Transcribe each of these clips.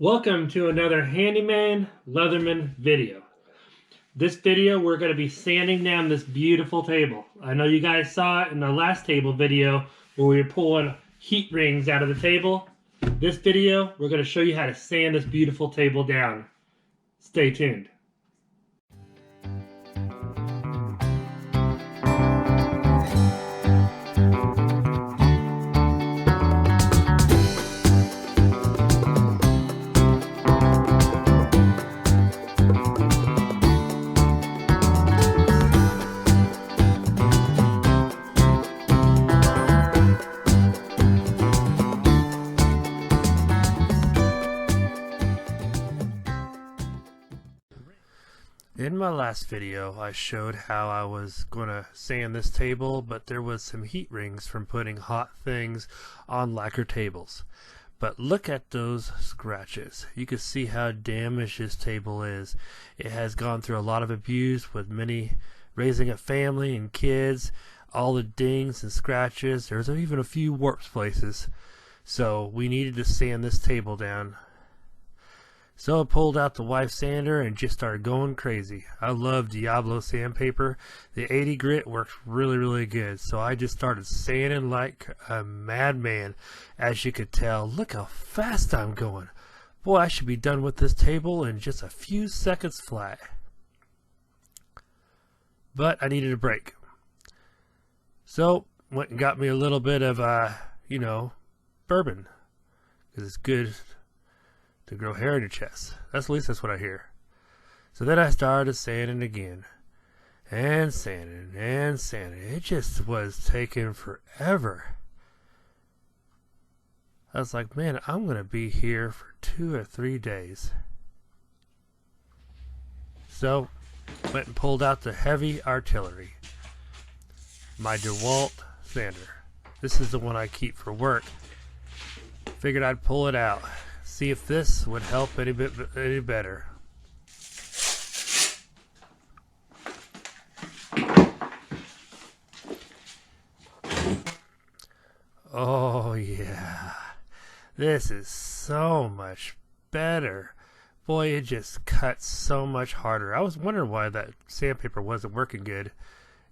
Welcome to another Handyman Leatherman video. This video we're going to be sanding down this beautiful table. I know you guys saw it in the last table video where we were pulling heat rings out of the table. This video we're going to show you how to sand this beautiful table down. Stay tuned. In my last video, I showed how I was going to sand this table, but there was some heat rings from putting hot things on lacquer tables. But look at those scratches. You can see how damaged this table is. It has gone through a lot of abuse with many raising a family and kids, all the dings and scratches. There's even a few warped places. So we needed to sand this table down. So I pulled out the wife sander and just started going crazy. I love Diablo sandpaper. The 80 grit works really good. So I just started sanding like a madman. As you could tell, look how fast I'm going. Boy, I should be done with this table in just a few seconds flat. But I needed a break. So went and got me a little bit of, bourbon. Because it's good to grow hair in your chest. At least that's what I hear. So then I started sanding again. And sanding and sanding. It just was taking forever. I was like, man, I'm going to be here for 2 or 3 days. So, went and pulled out the heavy artillery. My DeWalt sander. This is the one I keep for work. Figured I'd pull it out. See if this would help any better. Oh yeah, this is so much better. Boy, it just cuts so much harder. I was wondering why that sandpaper wasn't working good.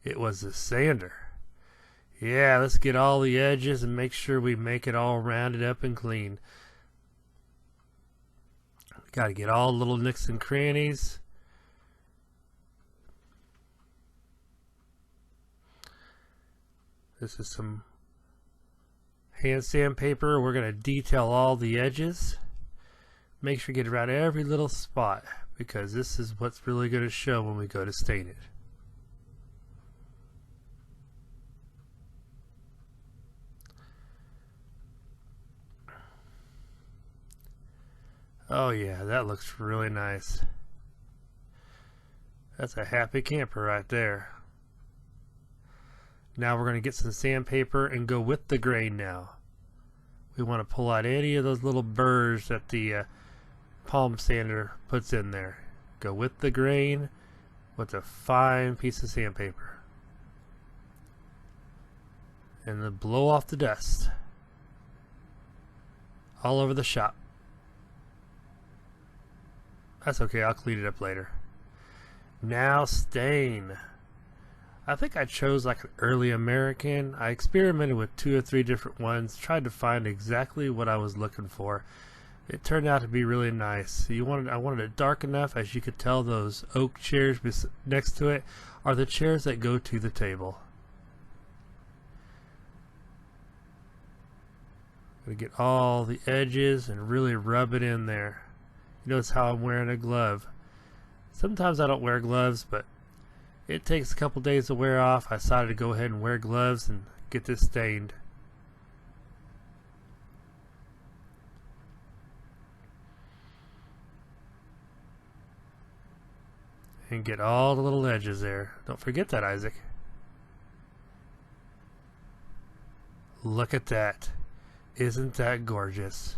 It was the sander. Yeah, let's get all the edges and make sure we make it all rounded up and clean. Got to get all the little nicks and crannies. This is some hand sandpaper. We're going to detail all the edges. Make sure you get around every little spot, because this is what's really going to show when we go to stain it. Oh yeah, that looks really nice. That's a happy camper right there. Now we're going to get some sandpaper and go with the grain now. We want to pull out any of those little burrs that the palm sander puts in there. Go with the grain with a fine piece of sandpaper. And then blow off the dust all over the shop. That's okay, I'll clean it up later. Now stain. I think I chose like an early American. I experimented with 2 or 3 different ones, tried to find exactly what I was looking for. It turned out to be really nice. I wanted it dark enough, as you could tell those oak chairs next to it are the chairs that go to the table. Gonna get all the edges and really rub it in there. Notice how I'm wearing a glove. Sometimes I don't wear gloves, but it takes a couple days to wear off. I decided to go ahead and wear gloves and get this stained. And get all the little edges there. Don't forget that, Isaac. Look at that. Isn't that gorgeous?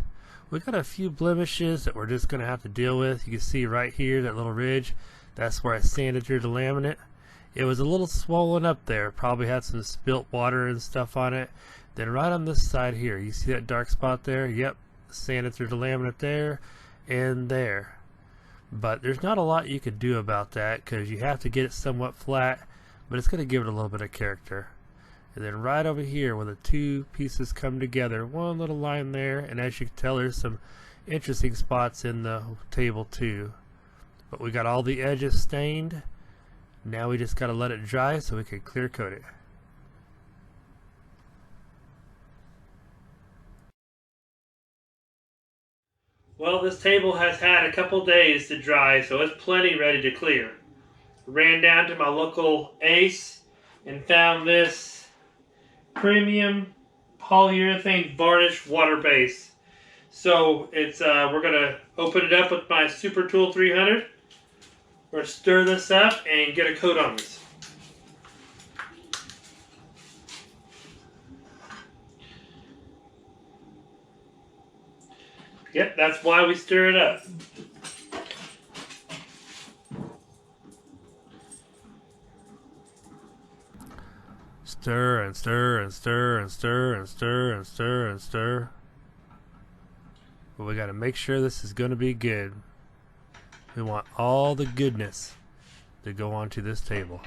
We got a few blemishes that we're just going to have to deal with. You can see right here, that little ridge. That's where I sanded through the laminate. It was a little swollen up there. Probably had some spilt water and stuff on it. Then right on this side here, you see that dark spot there? Yep, sanded through the laminate there. and there. But there's not a lot you could do about that because you have to get it somewhat flat, but it's going to give it a little bit of character. And then right over here where the two pieces come together, one little line there, and as you can tell there's some interesting spots in the table too. But we got all the edges stained. Now we just got to let it dry so we can clear coat it. Well, this table has had a couple days to dry, so it's plenty ready to clear. Ran down to my local Ace and found this premium polyurethane varnish water base. So it's we're gonna open it up with my Super Tool 300. We're gonna stir this up and get a coat on this. Yep, that's why we stir it up. Stir and stir and stir and stir and stir and stir and stir. But we got to make sure this is going to be good. We want all the goodness to go onto this table.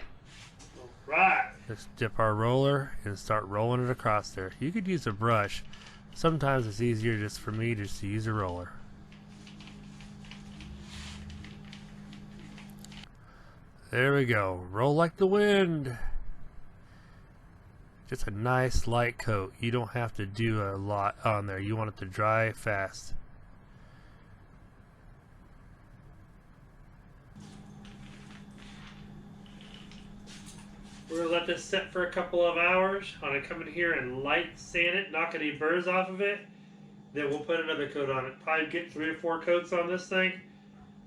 Right. Let's dip our roller and start rolling it across there. You could use a brush. Sometimes it's easier just for me just to use a roller. There we go. Roll like the wind. Just a nice light coat. You don't have to do a lot on there. You want it to dry fast. We're going to let this set for a couple of hours. I'm going to come in here and light sand it, knock any burrs off of it. Then we'll put another coat on it. Probably get 3 or 4 coats on this thing.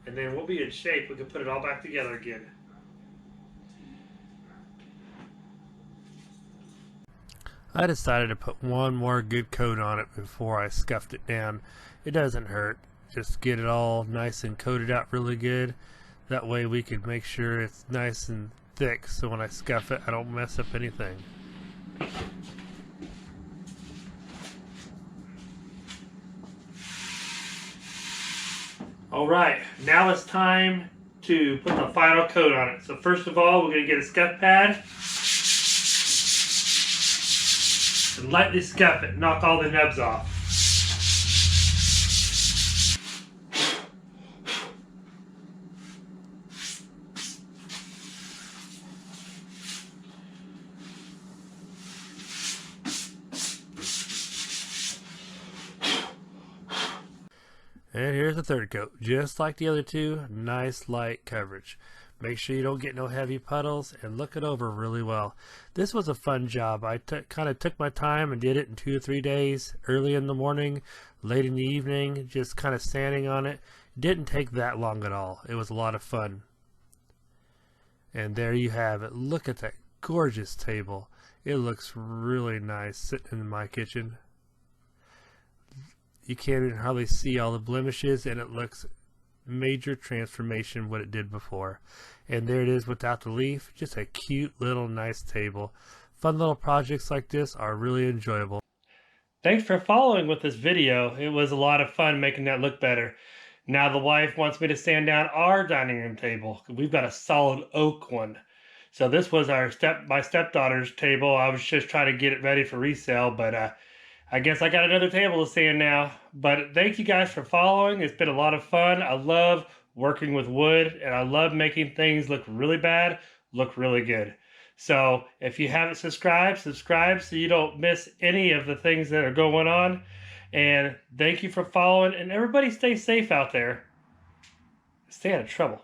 And then we'll be in shape. We can put it all back together again. I decided to put one more good coat on it before I scuffed it down. It doesn't hurt. Just get it all nice and coated out really good. That way we can make sure it's nice and thick, so when I scuff it I don't mess up anything. Alright, now it's time to put the final coat on it. So first of all, we're going to get a scuff pad and lightly scuff it, knock all the nubs off. And here's the third coat. Just like the other two, nice light coverage. Make sure you don't get no heavy puddles and look it over really well. This was a fun job. I kind of took my time and did it in 2 or 3 days. Early in the morning, late in the evening, just kind of sanding on it. Didn't take that long at all. It was a lot of fun. And there you have it. Look at that gorgeous table. It looks really nice sitting in my kitchen. You can't even hardly see all the blemishes, and it looks major transformation what it did before. And there it is without the leaf. Just a cute little nice table. Fun little projects like this are really enjoyable. Thanks for following with this video. It was a lot of fun making that look better. Now the wife wants me to sand down our dining room table. We've got a solid oak one. So this was my stepdaughter's table. I was just trying to get it ready for resale, but I guess I got another table to sand now. But thank you guys for following. It's been a lot of fun. I love working with wood, and I love making things look really bad look really good. So if you haven't subscribed, subscribe so you don't miss any of the things that are going on. And thank you for following, and everybody stay safe out there. Stay out of trouble.